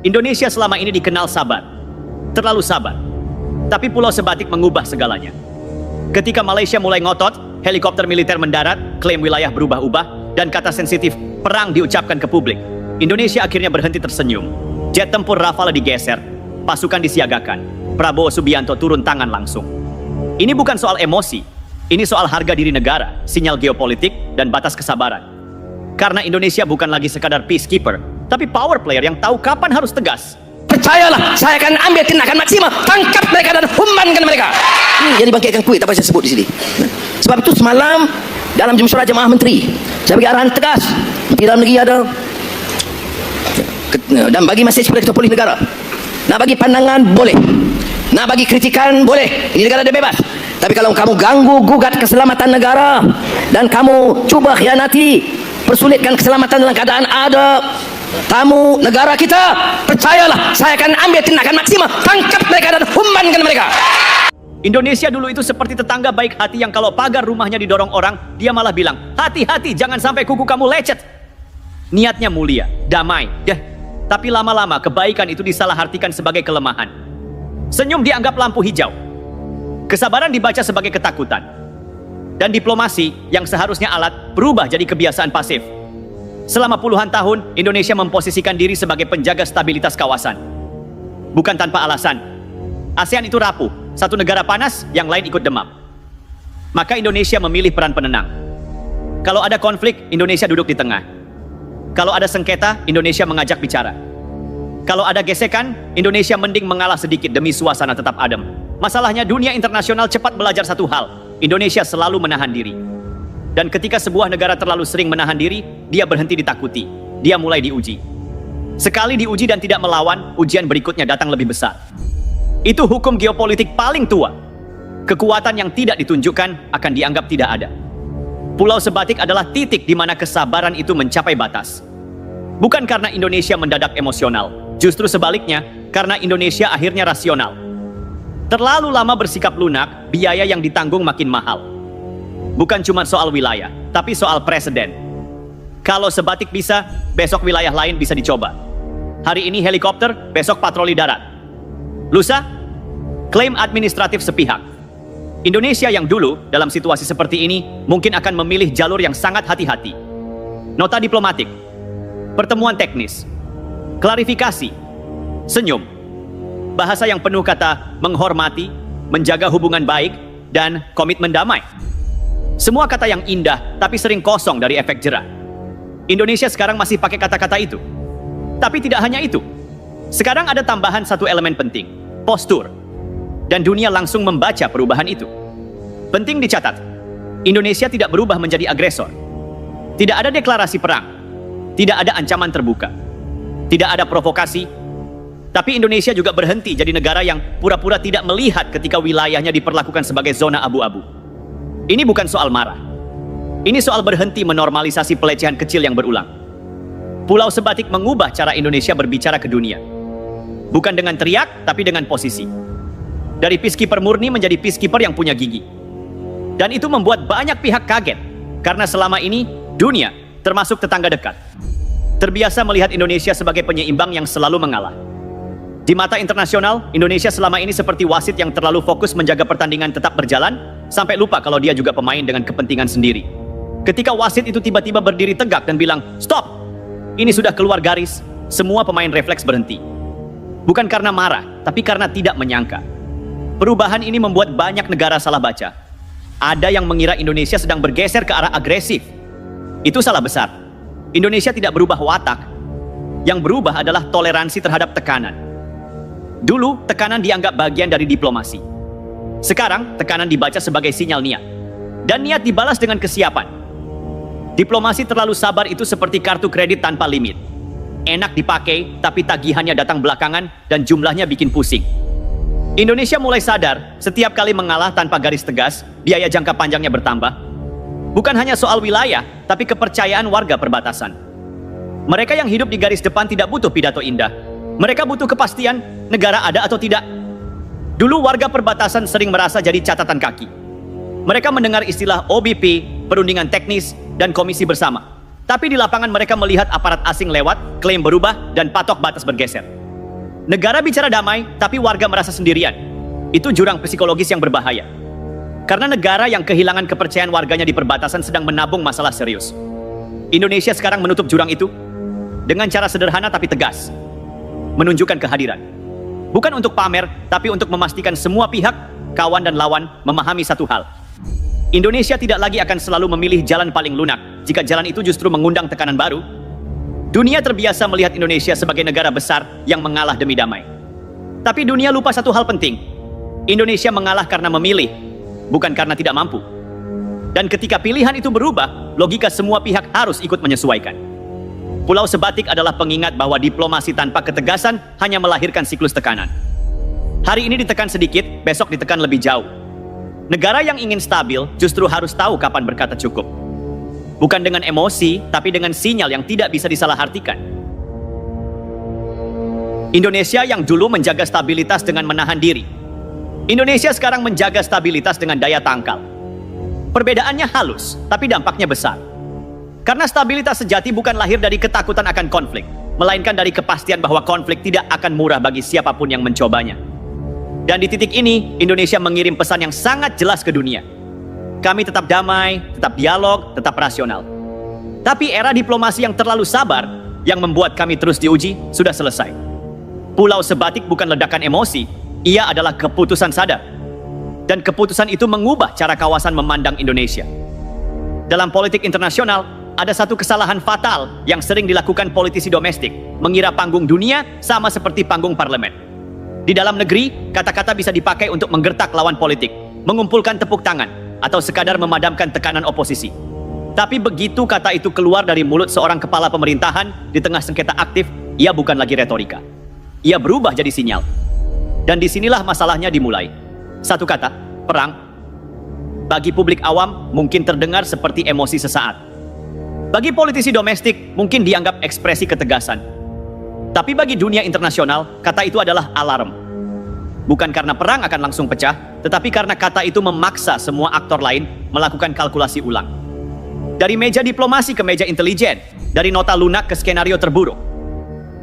Indonesia selama ini dikenal sabar, terlalu sabar. Tapi Pulau Sebatik mengubah segalanya. Ketika Malaysia mulai ngotot, helikopter militer mendarat, klaim wilayah berubah-ubah, dan kata sensitif perang diucapkan ke publik, Indonesia akhirnya berhenti tersenyum. Jet tempur Rafale digeser, pasukan disiagakan, Prabowo Subianto turun tangan langsung. Ini bukan soal emosi, ini soal harga diri negara, sinyal geopolitik, dan batas kesabaran. Karena Indonesia bukan lagi sekadar peacekeeper, tapi power player yang tahu kapan harus tegas. Percayalah, saya akan ambil tindakan maksimal, tangkap mereka dan humbankan mereka. Jadi bangkitkan kuit apa saya sebut di sini. Sebab itu semalam dalam Jumaat Jemaah Menteri, saya bagi arahan tegas. Di dalam negeri ada dan bagi mesej kepada ketua polis negara. Nak bagi pandangan boleh, nak bagi kritikan boleh. Ini negara dia bebas. Tapi kalau kamu ganggu gugat keselamatan negara dan kamu cuba khianati, persulitkan keselamatan dalam keadaan ada tamu negara kita, percayalah, saya akan ambil tindakan maksimal, tangkap mereka dan humbankan mereka. Indonesia dulu itu seperti tetangga baik hati yang kalau pagar rumahnya didorong orang, dia malah bilang, hati-hati jangan sampai kuku kamu lecet. Niatnya mulia, damai, tapi lama-lama kebaikan itu disalahartikan sebagai kelemahan. Senyum dianggap lampu hijau, kesabaran dibaca sebagai ketakutan, dan diplomasi yang seharusnya alat berubah jadi kebiasaan pasif. Selama puluhan tahun, Indonesia memposisikan diri sebagai penjaga stabilitas kawasan. Bukan tanpa alasan. ASEAN itu rapuh, satu negara panas, yang lain ikut demam. Maka Indonesia memilih peran penenang. Kalau ada konflik, Indonesia duduk di tengah. Kalau ada sengketa, Indonesia mengajak bicara. Kalau ada gesekan, Indonesia mending mengalah sedikit demi suasana tetap adem. Masalahnya dunia internasional cepat belajar satu hal, Indonesia selalu menahan diri. Dan ketika sebuah negara terlalu sering menahan diri, dia berhenti ditakuti. Dia mulai diuji. Sekali diuji dan tidak melawan, ujian berikutnya datang lebih besar. Itu hukum geopolitik paling tua. Kekuatan yang tidak ditunjukkan akan dianggap tidak ada. Pulau Sebatik adalah titik di mana kesabaran itu mencapai batas. Bukan karena Indonesia mendadak emosional, justru sebaliknya, karena Indonesia akhirnya rasional. Terlalu lama bersikap lunak, biaya yang ditanggung makin mahal. Bukan cuma soal wilayah, tapi soal presiden. Kalau Sebatik bisa, besok wilayah lain bisa dicoba. Hari ini helikopter, besok patroli darat. Lusa, klaim administratif sepihak. Indonesia yang dulu, dalam situasi seperti ini, mungkin akan memilih jalur yang sangat hati-hati. Nota diplomatik, pertemuan teknis, klarifikasi, senyum, bahasa yang penuh kata menghormati, menjaga hubungan baik, dan komitmen damai. Semua kata yang indah, tapi sering kosong dari efek jera. Indonesia sekarang masih pakai kata-kata itu. Tapi tidak hanya itu. Sekarang ada tambahan satu elemen penting, postur. Dan dunia langsung membaca perubahan itu. Penting dicatat, Indonesia tidak berubah menjadi agresor. Tidak ada deklarasi perang. Tidak ada ancaman terbuka. Tidak ada provokasi. Tapi Indonesia juga berhenti jadi negara yang pura-pura tidak melihat ketika wilayahnya diperlakukan sebagai zona abu-abu. Ini bukan soal marah. Ini soal berhenti menormalisasi pelecehan kecil yang berulang. Pulau Sebatik mengubah cara Indonesia berbicara ke dunia. Bukan dengan teriak, tapi dengan posisi. Dari peacekeeper murni menjadi peacekeeper yang punya gigi. Dan itu membuat banyak pihak kaget. Karena selama ini, dunia, termasuk tetangga dekat, terbiasa melihat Indonesia sebagai penyeimbang yang selalu mengalah. Di mata internasional, Indonesia selama ini seperti wasit yang terlalu fokus menjaga pertandingan tetap berjalan, sampai lupa kalau dia juga pemain dengan kepentingan sendiri. Ketika wasit itu tiba-tiba berdiri tegak dan bilang, "Stop! Ini sudah keluar garis," semua pemain refleks berhenti. Bukan karena marah, tapi karena tidak menyangka. Perubahan ini membuat banyak negara salah baca. Ada yang mengira Indonesia sedang bergeser ke arah agresif. Itu salah besar. Indonesia tidak berubah watak. Yang berubah adalah toleransi terhadap tekanan. Dulu, tekanan dianggap bagian dari diplomasi. Sekarang, tekanan dibaca sebagai sinyal niat. Dan niat dibalas dengan kesiapan. Diplomasi terlalu sabar itu seperti kartu kredit tanpa limit. Enak dipakai, tapi tagihannya datang belakangan dan jumlahnya bikin pusing. Indonesia mulai sadar, setiap kali mengalah tanpa garis tegas, biaya jangka panjangnya bertambah. Bukan hanya soal wilayah, tapi kepercayaan warga perbatasan. Mereka yang hidup di garis depan tidak butuh pidato indah. Mereka butuh kepastian, negara ada atau tidak. Dulu warga perbatasan sering merasa jadi catatan kaki. Mereka mendengar istilah OBP, perundingan teknis, dan komisi bersama. Tapi di lapangan mereka melihat aparat asing lewat, klaim berubah, dan patok batas bergeser. Negara bicara damai, tapi warga merasa sendirian. Itu jurang psikologis yang berbahaya. Karena negara yang kehilangan kepercayaan warganya di perbatasan sedang menabung masalah serius. Indonesia sekarang menutup jurang itu dengan cara sederhana tapi tegas. Menunjukkan kehadiran. Bukan untuk pamer, tapi untuk memastikan semua pihak, kawan dan lawan, memahami satu hal. Indonesia tidak lagi akan selalu memilih jalan paling lunak jika jalan itu justru mengundang tekanan baru. Dunia terbiasa melihat Indonesia sebagai negara besar yang mengalah demi damai. Tapi dunia lupa satu hal penting. Indonesia mengalah karena memilih, bukan karena tidak mampu. Dan ketika pilihan itu berubah, logika semua pihak harus ikut menyesuaikan. Pulau Sebatik adalah pengingat bahwa diplomasi tanpa ketegasan hanya melahirkan siklus tekanan. Hari ini ditekan sedikit, besok ditekan lebih jauh. Negara yang ingin stabil justru harus tahu kapan berkata cukup. Bukan dengan emosi, tapi dengan sinyal yang tidak bisa disalahartikan. Indonesia yang dulu menjaga stabilitas dengan menahan diri. Indonesia sekarang menjaga stabilitas dengan daya tangkal. Perbedaannya halus, tapi dampaknya besar. Karena stabilitas sejati bukan lahir dari ketakutan akan konflik, melainkan dari kepastian bahwa konflik tidak akan murah bagi siapapun yang mencobanya. Dan di titik ini, Indonesia mengirim pesan yang sangat jelas ke dunia. Kami tetap damai, tetap dialog, tetap rasional. Tapi era diplomasi yang terlalu sabar, yang membuat kami terus diuji, sudah selesai. Pulau Sebatik bukan ledakan emosi, ia adalah keputusan sadar. Dan keputusan itu mengubah cara kawasan memandang Indonesia. Dalam politik internasional, ada satu kesalahan fatal yang sering dilakukan politisi domestik, mengira panggung dunia sama seperti panggung parlemen. Di dalam negeri, kata-kata bisa dipakai untuk menggertak lawan politik, mengumpulkan tepuk tangan, atau sekadar memadamkan tekanan oposisi. Tapi begitu kata itu keluar dari mulut seorang kepala pemerintahan di tengah sengketa aktif, ia bukan lagi retorika. Ia berubah jadi sinyal. Dan disinilah masalahnya dimulai. Satu kata, perang. Bagi publik awam, mungkin terdengar seperti emosi sesaat. Bagi politisi domestik, mungkin dianggap ekspresi ketegasan. Tapi bagi dunia internasional, kata itu adalah alarm. Bukan karena perang akan langsung pecah, tetapi karena kata itu memaksa semua aktor lain melakukan kalkulasi ulang. Dari meja diplomasi ke meja intelijen, dari nota lunak ke skenario terburuk.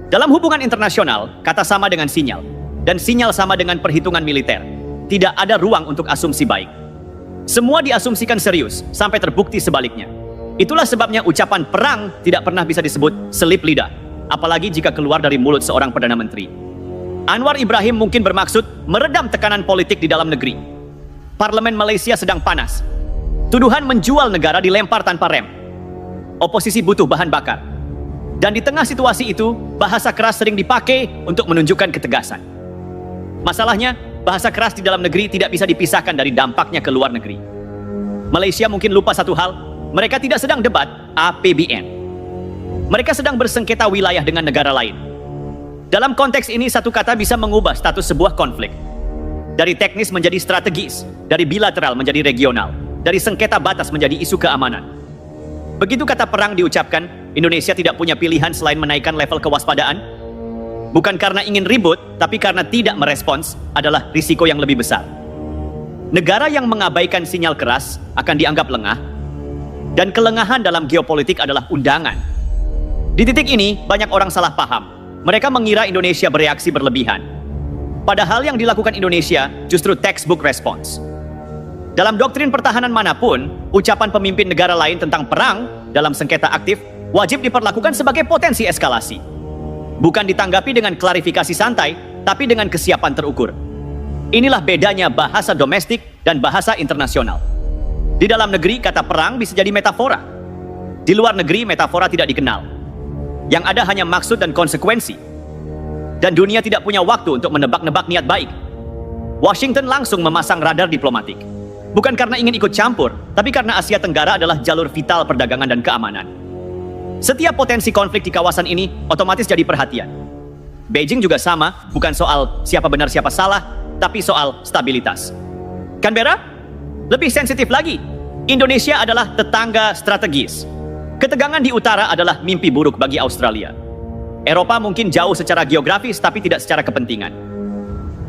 Dalam hubungan internasional, kata sama dengan sinyal. Dan sinyal sama dengan perhitungan militer. Tidak ada ruang untuk asumsi baik. Semua diasumsikan serius, sampai terbukti sebaliknya. Itulah sebabnya ucapan perang tidak pernah bisa disebut selip lidah, apalagi jika keluar dari mulut seorang Perdana Menteri. Anwar Ibrahim mungkin bermaksud meredam tekanan politik di dalam negeri. Parlemen Malaysia sedang panas. Tuduhan menjual negara dilempar tanpa rem. Oposisi butuh bahan bakar. Dan di tengah situasi itu, bahasa keras sering dipakai untuk menunjukkan ketegasan. Masalahnya, bahasa keras di dalam negeri tidak bisa dipisahkan dari dampaknya ke luar negeri. Malaysia mungkin lupa satu hal, mereka tidak sedang debat APBN. Mereka sedang bersengketa wilayah dengan negara lain. Dalam konteks ini, satu kata bisa mengubah status sebuah konflik. Dari teknis menjadi strategis, dari bilateral menjadi regional, dari sengketa batas menjadi isu keamanan. Begitu kata perang diucapkan, Indonesia tidak punya pilihan selain menaikkan level kewaspadaan. Bukan karena ingin ribut, tapi karena tidak merespons adalah risiko yang lebih besar. Negara yang mengabaikan sinyal keras akan dianggap lengah, dan kelengahan dalam geopolitik adalah undangan. Di titik ini, banyak orang salah paham. Mereka mengira Indonesia bereaksi berlebihan. Padahal yang dilakukan Indonesia justru textbook response. Dalam doktrin pertahanan manapun, ucapan pemimpin negara lain tentang perang dalam sengketa aktif wajib diperlakukan sebagai potensi eskalasi. Bukan ditanggapi dengan klarifikasi santai, tapi dengan kesiapan terukur. Inilah bedanya bahasa domestik dan bahasa internasional. Di dalam negeri, kata perang bisa jadi metafora. Di luar negeri, metafora tidak dikenal. Yang ada hanya maksud dan konsekuensi. Dan dunia tidak punya waktu untuk menebak-nebak niat baik. Washington langsung memasang radar diplomatik. Bukan karena ingin ikut campur, tapi karena Asia Tenggara adalah jalur vital perdagangan dan keamanan. Setiap potensi konflik di kawasan ini otomatis jadi perhatian. Beijing juga sama, bukan soal siapa benar siapa salah, tapi soal stabilitas. Canberra? Lebih sensitif lagi. Indonesia adalah tetangga strategis. Ketegangan di utara adalah mimpi buruk bagi Australia. Eropa mungkin jauh secara geografis, tapi tidak secara kepentingan.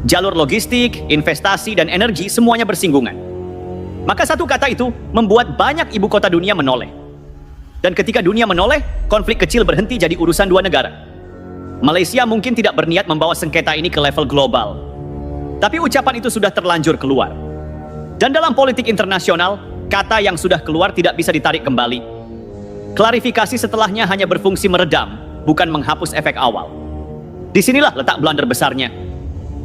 Jalur logistik, investasi, dan energi semuanya bersinggungan. Maka satu kata itu membuat banyak ibu kota dunia menoleh. Dan ketika dunia menoleh, konflik kecil berhenti jadi urusan dua negara. Malaysia mungkin tidak berniat membawa sengketa ini ke level global. Tapi ucapan itu sudah terlanjur keluar. Dan dalam politik internasional, kata yang sudah keluar tidak bisa ditarik kembali. Klarifikasi setelahnya hanya berfungsi meredam, bukan menghapus efek awal. Disinilah letak blunder besarnya.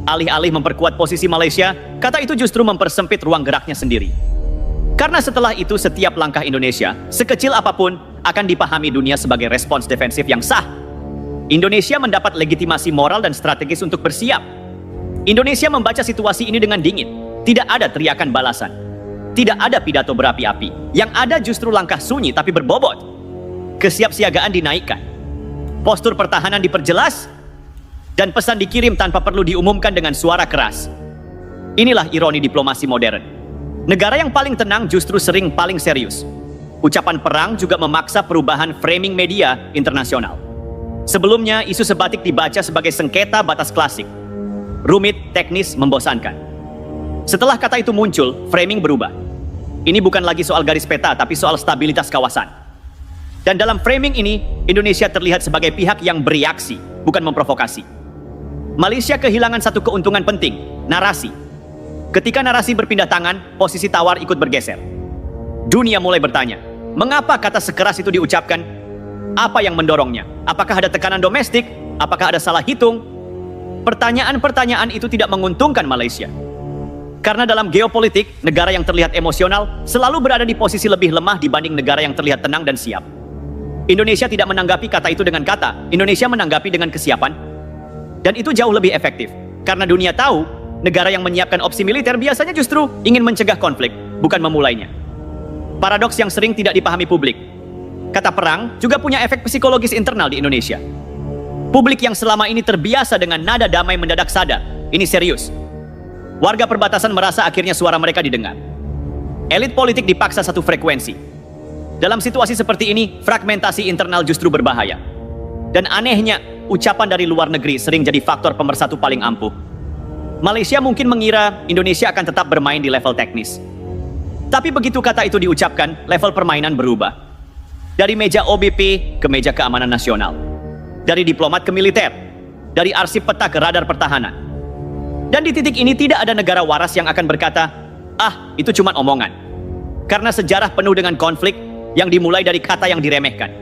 Alih-alih memperkuat posisi Malaysia, kata itu justru mempersempit ruang geraknya sendiri. Karena setelah itu setiap langkah Indonesia, sekecil apapun, akan dipahami dunia sebagai respons defensif yang sah. Indonesia mendapat legitimasi moral dan strategis untuk bersiap. Indonesia membaca situasi ini dengan dingin. Tidak ada teriakan balasan. Tidak ada pidato berapi-api. Yang ada justru langkah sunyi tapi berbobot. Kesiapsiagaan dinaikkan. Postur pertahanan diperjelas. Dan pesan dikirim tanpa perlu diumumkan dengan suara keras. Inilah ironi diplomasi modern. Negara yang paling tenang justru sering paling serius. Ucapan perang juga memaksa perubahan framing media internasional. Sebelumnya, isu sebatik dibaca sebagai sengketa batas klasik. Rumit, teknis, membosankan. Setelah kata itu muncul, framing berubah. Ini bukan lagi soal garis peta, tapi soal stabilitas kawasan. Dan dalam framing ini, Indonesia terlihat sebagai pihak yang bereaksi, bukan memprovokasi. Malaysia kehilangan satu keuntungan penting, narasi. Ketika narasi berpindah tangan, posisi tawar ikut bergeser. Dunia mulai bertanya, mengapa kata sekeras itu diucapkan? Apa yang mendorongnya? Apakah ada tekanan domestik? Apakah ada salah hitung? Pertanyaan-pertanyaan itu tidak menguntungkan Malaysia. Karena dalam geopolitik, negara yang terlihat emosional selalu berada di posisi lebih lemah dibanding negara yang terlihat tenang dan siap. Indonesia tidak menanggapi kata itu dengan kata, Indonesia menanggapi dengan kesiapan. Dan itu jauh lebih efektif. Karena dunia tahu, negara yang menyiapkan opsi militer biasanya justru ingin mencegah konflik, bukan memulainya. Paradoks yang sering tidak dipahami publik. Kata perang juga punya efek psikologis internal di Indonesia. Publik yang selama ini terbiasa dengan nada damai mendadak sadar, ini serius. Warga perbatasan merasa akhirnya suara mereka didengar. Elit politik dipaksa satu frekuensi. Dalam situasi seperti ini, fragmentasi internal justru berbahaya. Dan anehnya, ucapan dari luar negeri sering jadi faktor pemersatu paling ampuh. Malaysia mungkin mengira Indonesia akan tetap bermain di level teknis. Tapi begitu kata itu diucapkan, level permainan berubah. Dari meja OBP ke meja keamanan nasional. Dari diplomat ke militer. Dari arsip peta ke radar pertahanan. Dan di titik ini tidak ada negara waras yang akan berkata, ah, itu cuma omongan. Karena sejarah penuh dengan konflik yang dimulai dari kata yang diremehkan.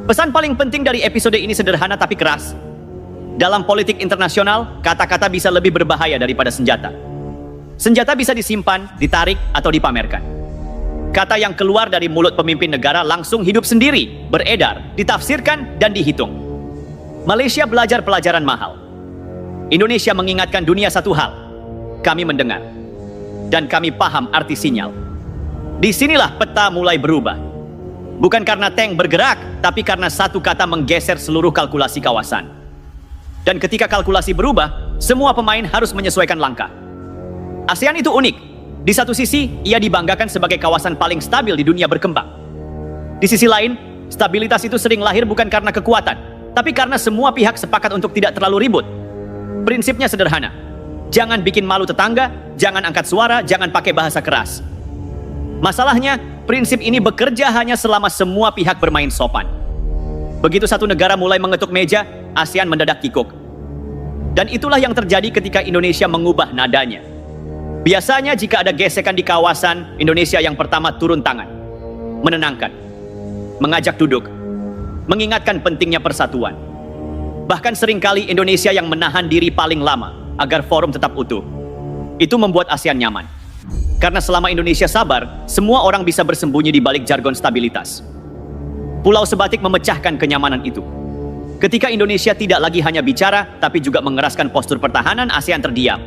Pesan paling penting dari episode ini sederhana tapi keras. Dalam politik internasional, kata-kata bisa lebih berbahaya daripada senjata. Senjata bisa disimpan, ditarik, atau dipamerkan. Kata yang keluar dari mulut pemimpin negara langsung hidup sendiri, beredar, ditafsirkan, dan dihitung. Malaysia belajar pelajaran mahal. Indonesia mengingatkan dunia satu hal. Kami mendengar. Dan kami paham arti sinyal. Disinilah peta mulai berubah. Bukan karena tank bergerak, tapi karena satu kata menggeser seluruh kalkulasi kawasan. Dan ketika kalkulasi berubah, semua pemain harus menyesuaikan langkah. ASEAN itu unik. Di satu sisi, ia dibanggakan sebagai kawasan paling stabil di dunia berkembang. Di sisi lain, stabilitas itu sering lahir bukan karena kekuatan, tapi karena semua pihak sepakat untuk tidak terlalu ribut. Prinsipnya sederhana. Jangan bikin malu tetangga, jangan angkat suara, jangan pakai bahasa keras. Masalahnya, prinsip ini bekerja hanya selama semua pihak bermain sopan. Begitu satu negara mulai mengetuk meja, ASEAN mendadak kikuk. Dan itulah yang terjadi ketika Indonesia mengubah nadanya. Biasanya jika ada gesekan di kawasan, Indonesia yang pertama turun tangan. Menenangkan. Mengajak duduk. Mengingatkan pentingnya persatuan. Bahkan seringkali Indonesia yang menahan diri paling lama agar forum tetap utuh. Itu membuat ASEAN nyaman. Karena selama Indonesia sabar, semua orang bisa bersembunyi di balik jargon stabilitas. Pulau Sebatik memecahkan kenyamanan itu. Ketika Indonesia tidak lagi hanya bicara, tapi juga mengeraskan postur pertahanan, ASEAN terdiam.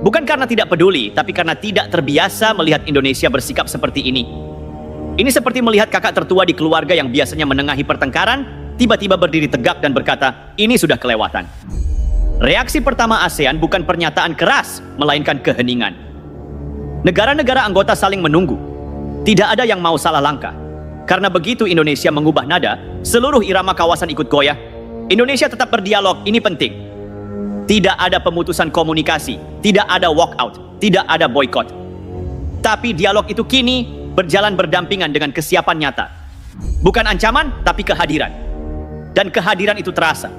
Bukan karena tidak peduli, tapi karena tidak terbiasa melihat Indonesia bersikap seperti ini. Ini seperti melihat kakak tertua di keluarga yang biasanya menengahi pertengkaran, tiba-tiba berdiri tegak dan berkata, ini sudah kelewatan. Reaksi pertama ASEAN bukan pernyataan keras, melainkan keheningan. Negara-negara anggota saling menunggu. Tidak ada yang mau salah langkah. Karena begitu Indonesia mengubah nada, seluruh irama kawasan ikut goyah. Indonesia tetap berdialog, ini penting. Tidak ada pemutusan komunikasi, tidak ada walkout, tidak ada boykot. Tapi dialog itu kini berjalan berdampingan dengan kesiapan nyata. Bukan ancaman, tapi kehadiran. Dan kehadiran itu terasa.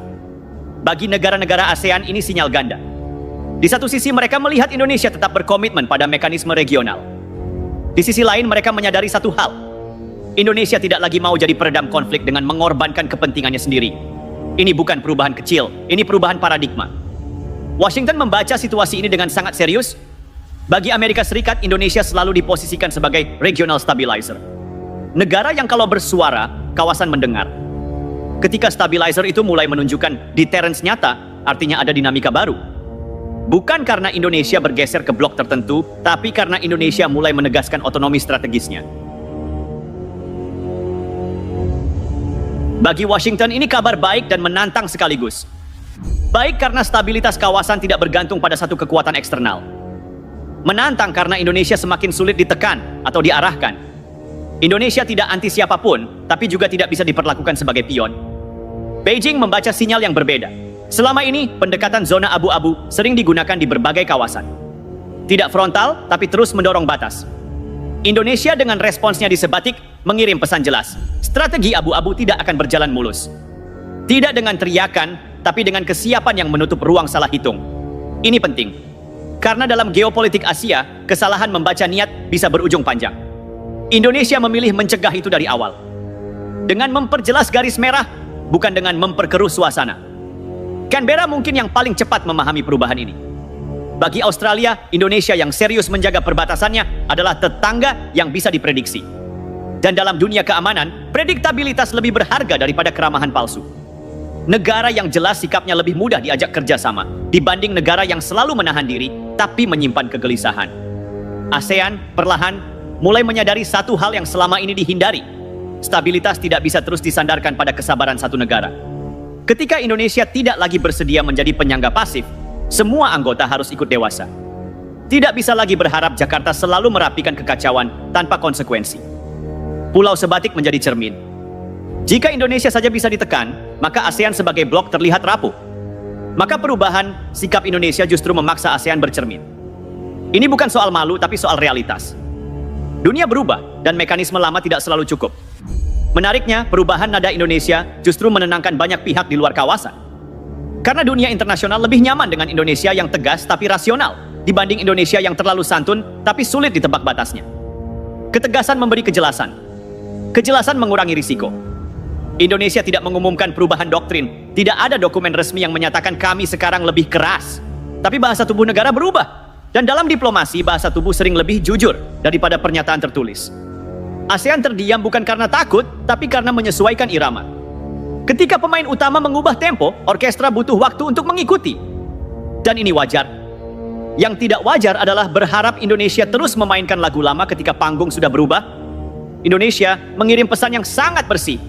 Bagi negara-negara ASEAN ini sinyal ganda. Di satu sisi mereka melihat Indonesia tetap berkomitmen pada mekanisme regional. Di sisi lain mereka menyadari satu hal. Indonesia tidak lagi mau jadi peredam konflik dengan mengorbankan kepentingannya sendiri. Ini bukan perubahan kecil, ini perubahan paradigma. Washington membaca situasi ini dengan sangat serius. Bagi Amerika Serikat, Indonesia selalu diposisikan sebagai regional stabilizer. Negara yang kalau bersuara, kawasan mendengar. Ketika stabilizer itu mulai menunjukkan deterrence nyata, artinya ada dinamika baru. Bukan karena Indonesia bergeser ke blok tertentu, tapi karena Indonesia mulai menegaskan otonomi strategisnya. Bagi Washington ini kabar baik dan menantang sekaligus. Baik karena stabilitas kawasan tidak bergantung pada satu kekuatan eksternal. Menantang karena Indonesia semakin sulit ditekan atau diarahkan. Indonesia tidak anti siapapun, tapi juga tidak bisa diperlakukan sebagai pion. Beijing membaca sinyal yang berbeda. Selama ini, pendekatan zona abu-abu sering digunakan di berbagai kawasan. Tidak frontal, tapi terus mendorong batas. Indonesia dengan responsnya di sebatik mengirim pesan jelas. Strategi abu-abu tidak akan berjalan mulus. Tidak dengan teriakan, tapi dengan kesiapan yang menutup ruang salah hitung. Ini penting. Karena dalam geopolitik Asia, kesalahan membaca niat bisa berujung panjang. Indonesia memilih mencegah itu dari awal. Dengan memperjelas garis merah, bukan dengan memperkeruh suasana. Canberra mungkin yang paling cepat memahami perubahan ini. Bagi Australia, Indonesia yang serius menjaga perbatasannya adalah tetangga yang bisa diprediksi. Dan dalam dunia keamanan, prediktabilitas lebih berharga daripada keramahan palsu. Negara yang jelas sikapnya lebih mudah diajak kerjasama dibanding negara yang selalu menahan diri tapi menyimpan kegelisahan. ASEAN perlahan mulai menyadari satu hal yang selama ini dihindari. Stabilitas tidak bisa terus disandarkan pada kesabaran satu negara. Ketika Indonesia tidak lagi bersedia menjadi penyangga pasif, semua anggota harus ikut dewasa. Tidak bisa lagi berharap Jakarta selalu merapikan kekacauan tanpa konsekuensi. Pulau Sebatik menjadi cermin. Jika Indonesia saja bisa ditekan, maka ASEAN sebagai blok terlihat rapuh. Maka perubahan sikap Indonesia justru memaksa ASEAN bercermin. Ini bukan soal malu, tapi soal realitas. Dunia berubah, dan mekanisme lama tidak selalu cukup. Menariknya, perubahan nada Indonesia justru menenangkan banyak pihak di luar kawasan. Karena dunia internasional lebih nyaman dengan Indonesia yang tegas tapi rasional, dibanding Indonesia yang terlalu santun tapi sulit ditebak batasnya. Ketegasan memberi kejelasan. Kejelasan mengurangi risiko. Indonesia tidak mengumumkan perubahan doktrin. Tidak ada dokumen resmi yang menyatakan kami sekarang lebih keras. Tapi bahasa tubuh negara berubah. Dan dalam diplomasi, bahasa tubuh sering lebih jujur daripada pernyataan tertulis. ASEAN terdiam bukan karena takut, tapi karena menyesuaikan irama. Ketika pemain utama mengubah tempo, orkestra butuh waktu untuk mengikuti. Dan ini wajar. Yang tidak wajar adalah berharap Indonesia terus memainkan lagu lama ketika panggung sudah berubah. Indonesia mengirim pesan yang sangat bersih.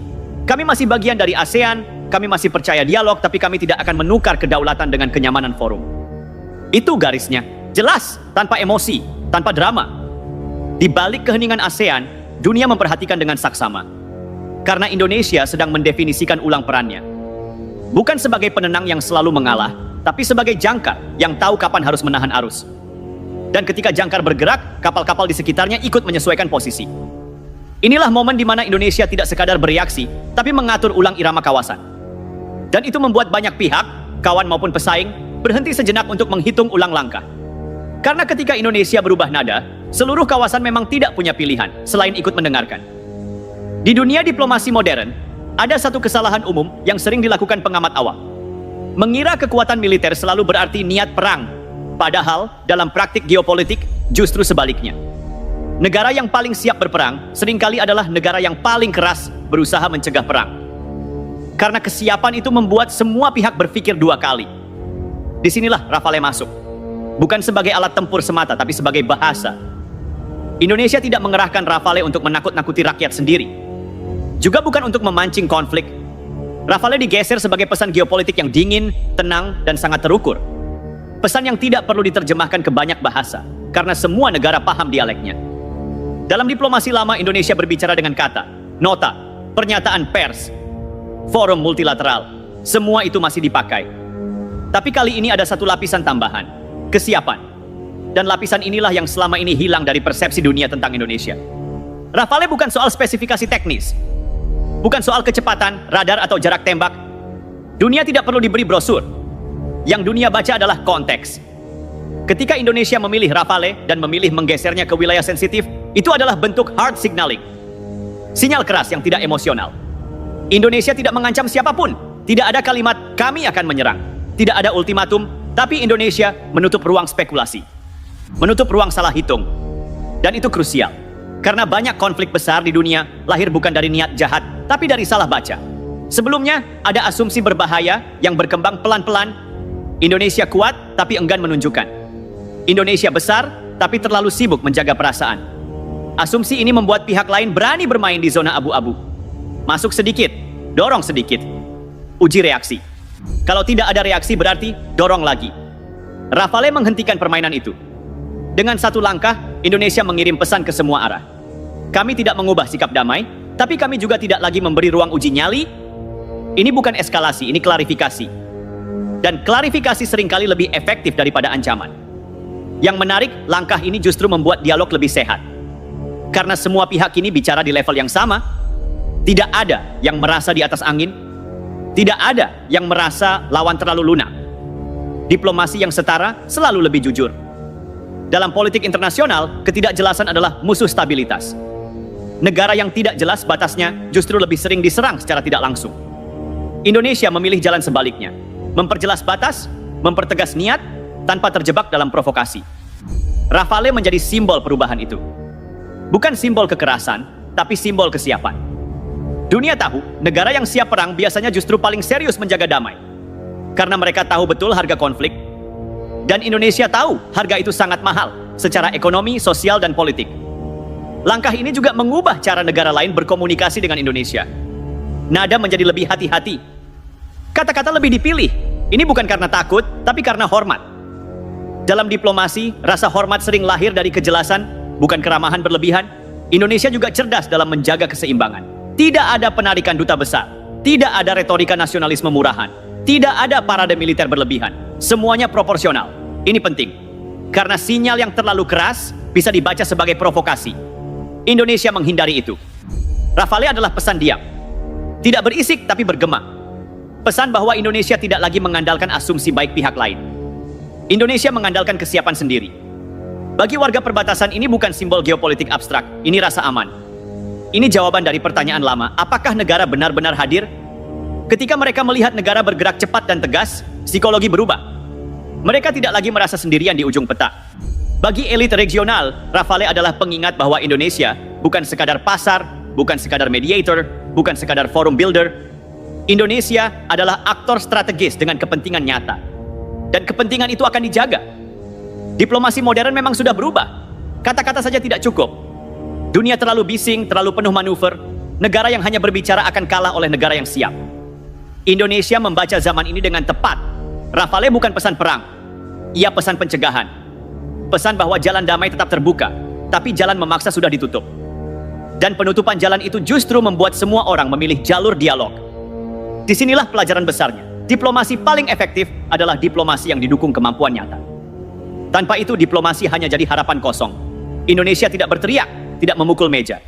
Kami masih bagian dari ASEAN, kami masih percaya dialog, tapi kami tidak akan menukar kedaulatan dengan kenyamanan forum. Itu garisnya. Jelas, tanpa emosi, tanpa drama. Di balik keheningan ASEAN, dunia memperhatikan dengan saksama. Karena Indonesia sedang mendefinisikan ulang perannya. Bukan sebagai penenang yang selalu mengalah, tapi sebagai jangkar yang tahu kapan harus menahan arus. Dan ketika jangkar bergerak, kapal-kapal di sekitarnya ikut menyesuaikan posisi. Inilah momen di mana Indonesia tidak sekadar bereaksi, tapi mengatur ulang irama kawasan. Dan itu membuat banyak pihak, kawan maupun pesaing, berhenti sejenak untuk menghitung ulang langkah. Karena ketika Indonesia berubah nada, seluruh kawasan memang tidak punya pilihan selain ikut mendengarkan. Di dunia diplomasi modern, ada satu kesalahan umum yang sering dilakukan pengamat awam. Mengira kekuatan militer selalu berarti niat perang, padahal dalam praktik geopolitik justru sebaliknya. Negara yang paling siap berperang seringkali adalah negara yang paling keras berusaha mencegah perang. Karena kesiapan itu membuat semua pihak berpikir dua kali. Disinilah Rafale masuk. Bukan sebagai alat tempur semata, tapi sebagai bahasa. Indonesia tidak mengerahkan Rafale untuk menakut-nakuti rakyat sendiri. Juga bukan untuk memancing konflik. Rafale digeser sebagai pesan geopolitik yang dingin, tenang, dan sangat terukur. Pesan yang tidak perlu diterjemahkan ke banyak bahasa, karena semua negara paham dialeknya. Dalam diplomasi lama, Indonesia berbicara dengan kata, nota, pernyataan pers, forum multilateral. Semua itu masih dipakai. Tapi kali ini ada satu lapisan tambahan. Kesiapan. Dan lapisan inilah yang selama ini hilang dari persepsi dunia tentang Indonesia. Rafale bukan soal spesifikasi teknis. Bukan soal kecepatan, radar atau jarak tembak. Dunia tidak perlu diberi brosur. Yang dunia baca adalah konteks. Ketika Indonesia memilih Rafale dan memilih menggesernya ke wilayah sensitif, itu adalah bentuk hard signaling. Sinyal keras yang tidak emosional. Indonesia tidak mengancam siapapun. Tidak ada kalimat, kami akan menyerang. Tidak ada ultimatum, tapi Indonesia menutup ruang spekulasi. Menutup ruang salah hitung. Dan itu krusial. Karena banyak konflik besar di dunia lahir bukan dari niat jahat, tapi dari salah baca. Sebelumnya, ada asumsi berbahaya yang berkembang pelan-pelan. Indonesia kuat, tapi enggan menunjukkan. Indonesia besar, tapi terlalu sibuk menjaga perasaan. Asumsi ini membuat pihak lain berani bermain di zona abu-abu. Masuk sedikit, dorong sedikit. Uji reaksi. Kalau tidak ada reaksi berarti dorong lagi. Rafale menghentikan permainan itu. Dengan satu langkah, Indonesia mengirim pesan ke semua arah. Kami tidak mengubah sikap damai, tapi kami juga tidak lagi memberi ruang uji nyali. Ini bukan eskalasi, ini klarifikasi. Dan klarifikasi seringkali lebih efektif daripada ancaman. Yang menarik, langkah ini justru membuat dialog lebih sehat. Karena semua pihak ini bicara di level yang sama. Tidak ada yang merasa di atas angin. Tidak ada yang merasa lawan terlalu lunak. Diplomasi yang setara selalu lebih jujur. Dalam politik internasional, ketidakjelasan adalah musuh stabilitas. Negara yang tidak jelas batasnya justru lebih sering diserang secara tidak langsung. Indonesia memilih jalan sebaliknya. Memperjelas batas, mempertegas niat, tanpa terjebak dalam provokasi. Rafale menjadi simbol perubahan itu. Bukan simbol kekerasan, tapi simbol kesiapan. Dunia tahu, negara yang siap perang biasanya justru paling serius menjaga damai. Karena mereka tahu betul harga konflik. Dan Indonesia tahu harga itu sangat mahal, secara ekonomi, sosial, dan politik. Langkah ini juga mengubah cara negara lain berkomunikasi dengan Indonesia. Nada menjadi lebih hati-hati. Kata-kata lebih dipilih. Ini bukan karena takut, tapi karena hormat. Dalam diplomasi, rasa hormat sering lahir dari kejelasan, bukan keramahan berlebihan. Indonesia juga cerdas dalam menjaga keseimbangan. Tidak ada penarikan duta besar. Tidak ada retorika nasionalisme murahan. Tidak ada parade militer berlebihan. Semuanya proporsional. Ini penting. Karena sinyal yang terlalu keras bisa dibaca sebagai provokasi. Indonesia menghindari itu. Rafale adalah pesan diam. Tidak berisik tapi bergema. Pesan bahwa Indonesia tidak lagi mengandalkan asumsi baik pihak lain. Indonesia mengandalkan kesiapan sendiri. Bagi warga perbatasan ini bukan simbol geopolitik abstrak. Ini rasa aman. Ini jawaban dari pertanyaan lama. Apakah negara benar-benar hadir? Ketika mereka melihat negara bergerak cepat dan tegas, psikologi berubah. Mereka tidak lagi merasa sendirian di ujung peta. Bagi elit regional, Rafale adalah pengingat bahwa Indonesia bukan sekadar pasar, bukan sekadar mediator, bukan sekadar forum builder. Indonesia adalah aktor strategis dengan kepentingan nyata. Dan kepentingan itu akan dijaga. Diplomasi modern memang sudah berubah. Kata-kata saja tidak cukup. Dunia terlalu bising, terlalu penuh manuver. Negara yang hanya berbicara akan kalah oleh negara yang siap. Indonesia membaca zaman ini dengan tepat. Rafale bukan pesan perang. Ia pesan pencegahan. Pesan bahwa jalan damai tetap terbuka, tapi jalan memaksa sudah ditutup. Dan penutupan jalan itu justru membuat semua orang memilih jalur dialog. Disinilah pelajaran besarnya. Diplomasi paling efektif adalah diplomasi yang didukung kemampuan nyata. Tanpa itu diplomasi hanya jadi harapan kosong. Indonesia tidak berteriak, tidak memukul meja.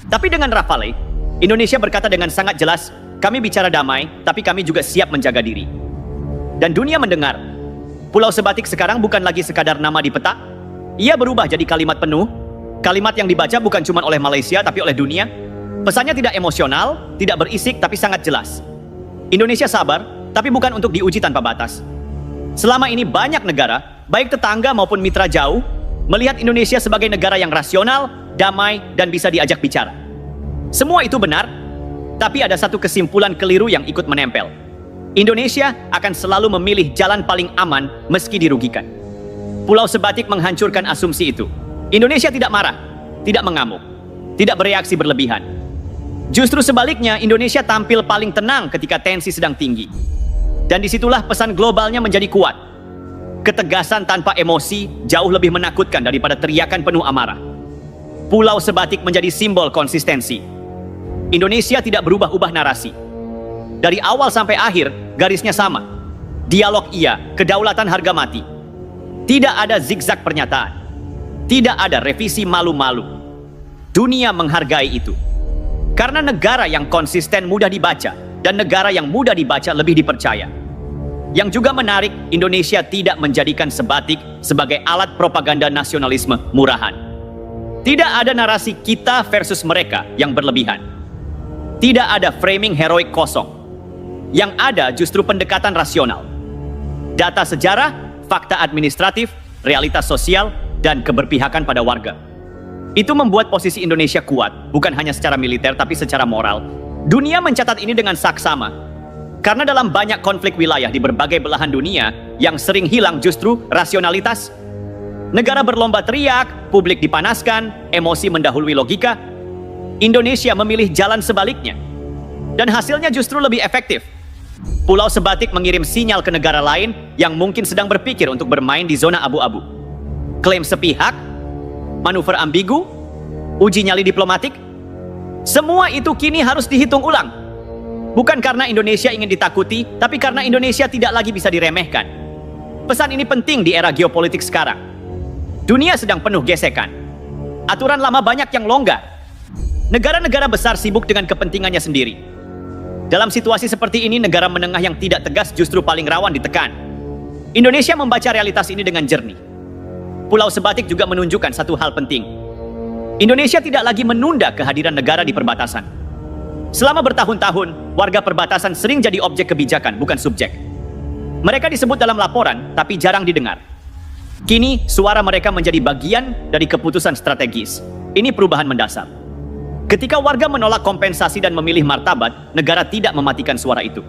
Tapi dengan Rafale, Indonesia berkata dengan sangat jelas, kami bicara damai, tapi kami juga siap menjaga diri. Dan dunia mendengar. Pulau Sebatik sekarang bukan lagi sekadar nama di peta. Ia berubah jadi kalimat penuh. Kalimat yang dibaca bukan cuma oleh Malaysia, tapi oleh dunia. Pesannya tidak emosional, tidak berisik, tapi sangat jelas. Indonesia sabar, tapi bukan untuk diuji tanpa batas. Selama ini banyak negara, baik tetangga maupun mitra jauh, melihat Indonesia sebagai negara yang rasional, damai, dan bisa diajak bicara. Semua itu benar, tapi ada satu kesimpulan keliru yang ikut menempel. Indonesia akan selalu memilih jalan paling aman meski dirugikan. Pulau Sebatik menghancurkan asumsi itu. Indonesia tidak marah, tidak mengamuk, tidak bereaksi berlebihan. Justru sebaliknya, Indonesia tampil paling tenang ketika tensi sedang tinggi. Dan disitulah pesan globalnya menjadi kuat. Ketegasan tanpa emosi jauh lebih menakutkan daripada teriakan penuh amarah. Pulau Sebatik menjadi simbol konsistensi. Indonesia tidak berubah-ubah narasi. Dari awal sampai akhir, garisnya sama. Dialog iya, kedaulatan harga mati. Tidak ada zigzag pernyataan. Tidak ada revisi malu-malu. Dunia menghargai itu. Karena negara yang konsisten mudah dibaca, dan negara yang mudah dibaca lebih dipercaya. Yang juga menarik, Indonesia tidak menjadikan sebatik sebagai alat propaganda nasionalisme murahan. Tidak ada narasi kita versus mereka yang berlebihan. Tidak ada framing heroik kosong. Yang ada justru pendekatan rasional. Data sejarah, fakta administratif, realitas sosial, dan keberpihakan pada warga. Itu membuat posisi Indonesia kuat, bukan hanya secara militer tapi secara moral. Dunia mencatat ini dengan saksama. Karena dalam banyak konflik wilayah di berbagai belahan dunia, yang sering hilang justru rasionalitas. Negara berlomba teriak, publik dipanaskan, emosi mendahului logika. Indonesia memilih jalan sebaliknya. Dan hasilnya justru lebih efektif. Pulau Sebatik mengirim sinyal ke negara lain yang mungkin sedang berpikir untuk bermain di zona abu-abu. Klaim sepihak, manuver ambigu, uji nyali diplomatik, semua itu kini harus dihitung ulang. Bukan karena Indonesia ingin ditakuti, tapi karena Indonesia tidak lagi bisa diremehkan. Pesan ini penting di era geopolitik sekarang. Dunia sedang penuh gesekan. Aturan lama banyak yang longgar. Negara-negara besar sibuk dengan kepentingannya sendiri. Dalam situasi seperti ini, negara menengah yang tidak tegas justru paling rawan ditekan. Indonesia membaca realitas ini dengan jernih. Pulau Sebatik juga menunjukkan satu hal penting. Indonesia tidak lagi menunda kehadiran negara di perbatasan. Selama bertahun-tahun, warga perbatasan sering jadi objek kebijakan, bukan subjek. Mereka disebut dalam laporan, tapi jarang didengar. Kini, suara mereka menjadi bagian dari keputusan strategis. Ini perubahan mendasar. Ketika warga menolak kompensasi dan memilih martabat, negara tidak mematikan suara itu.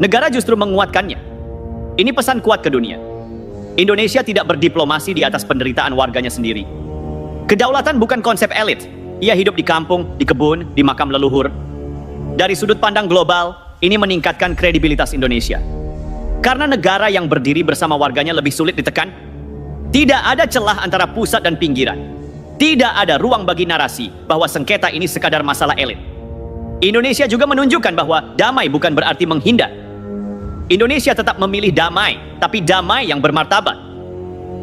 Negara justru menguatkannya. Ini pesan kuat ke dunia. Indonesia tidak berdiplomasi di atas penderitaan warganya sendiri. Kedaulatan bukan konsep elit. Ia hidup di kampung, di kebun, di makam leluhur. Dari sudut pandang global, ini meningkatkan kredibilitas Indonesia. Karena negara yang berdiri bersama warganya lebih sulit ditekan. Tidak ada celah antara pusat dan pinggiran. Tidak ada ruang bagi narasi bahwa sengketa ini sekadar masalah elit. Indonesia juga menunjukkan bahwa damai bukan berarti menghindar. Indonesia tetap memilih damai, tapi damai yang bermartabat.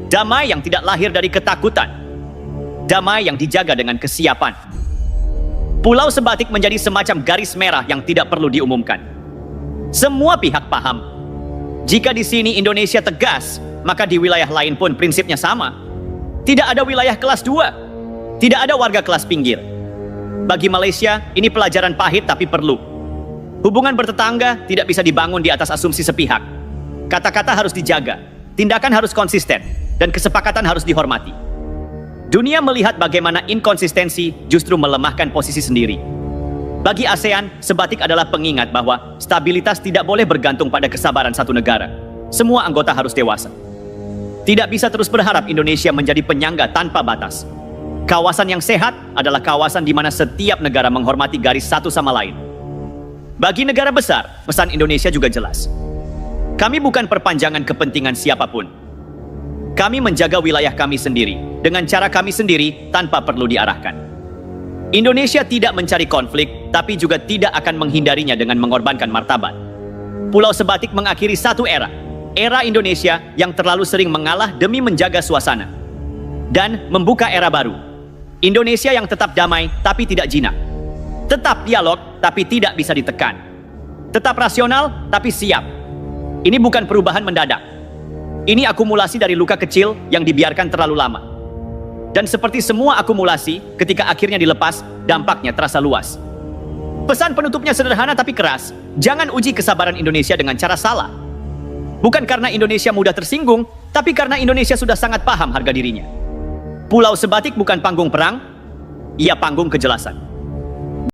Damai yang tidak lahir dari ketakutan. Damai yang dijaga dengan kesiapan. Pulau Sebatik menjadi semacam garis merah yang tidak perlu diumumkan. Semua pihak paham. Jika di sini Indonesia tegas, maka di wilayah lain pun prinsipnya sama. Tidak ada wilayah kelas 2. Tidak ada warga kelas pinggir. Bagi Malaysia, ini pelajaran pahit tapi perlu. Hubungan bertetangga tidak bisa dibangun di atas asumsi sepihak. Kata-kata harus dijaga, tindakan harus konsisten, dan kesepakatan harus dihormati. Dunia melihat bagaimana inkonsistensi justru melemahkan posisi sendiri. Bagi ASEAN, Sebatik adalah pengingat bahwa stabilitas tidak boleh bergantung pada kesabaran satu negara. Semua anggota harus dewasa. Tidak bisa terus berharap Indonesia menjadi penyangga tanpa batas. Kawasan yang sehat adalah kawasan di mana setiap negara menghormati garis satu sama lain. Bagi negara besar, pesan Indonesia juga jelas. Kami bukan perpanjangan kepentingan siapapun. Kami menjaga wilayah kami sendiri, dengan cara kami sendiri tanpa perlu diarahkan. Indonesia tidak mencari konflik, tapi juga tidak akan menghindarinya dengan mengorbankan martabat. Pulau Sebatik mengakhiri satu era Indonesia yang terlalu sering mengalah demi menjaga suasana. Dan membuka era baru. Indonesia yang tetap damai, tapi tidak jinak. Tetap dialog, tapi tidak bisa ditekan. Tetap rasional, tapi siap. Ini bukan perubahan mendadak. Ini akumulasi dari luka kecil yang dibiarkan terlalu lama. Dan seperti semua akumulasi, ketika akhirnya dilepas, dampaknya terasa luas. Pesan penutupnya sederhana tapi keras. Jangan uji kesabaran Indonesia dengan cara salah. Bukan karena Indonesia mudah tersinggung, tapi karena Indonesia sudah sangat paham harga dirinya. Pulau Sebatik bukan panggung perang, ia panggung kejelasan.